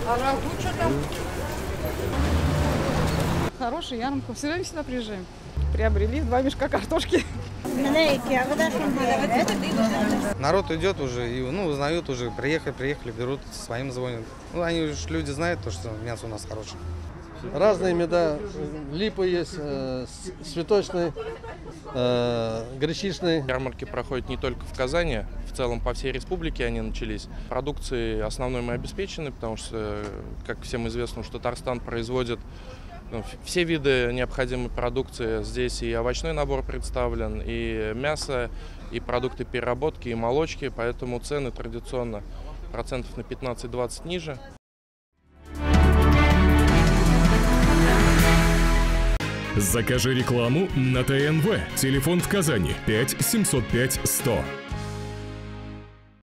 А рагу что там? Хорошая ярмарка. Все время сюда приезжаем. Приобрели 2 мешка картошки. Народ идет уже и узнают уже. Приехали, берут, своим звонят. Они уже люди знают то, что мясо у нас хорошее. Разные меда. Липы есть, цветочные, гречичные. Ярмарки проходят не только в Казани, в целом по всей республике они начались. Продукции основной мы обеспечены, потому что, как всем известно, что Татарстан производит все виды необходимой продукции. Здесь и овощной набор представлен, и мясо, и продукты переработки, и молочки, поэтому цены традиционно процентов на 15-20 ниже. Закажи рекламу на ТНВ. Телефон в Казани 5 705 100.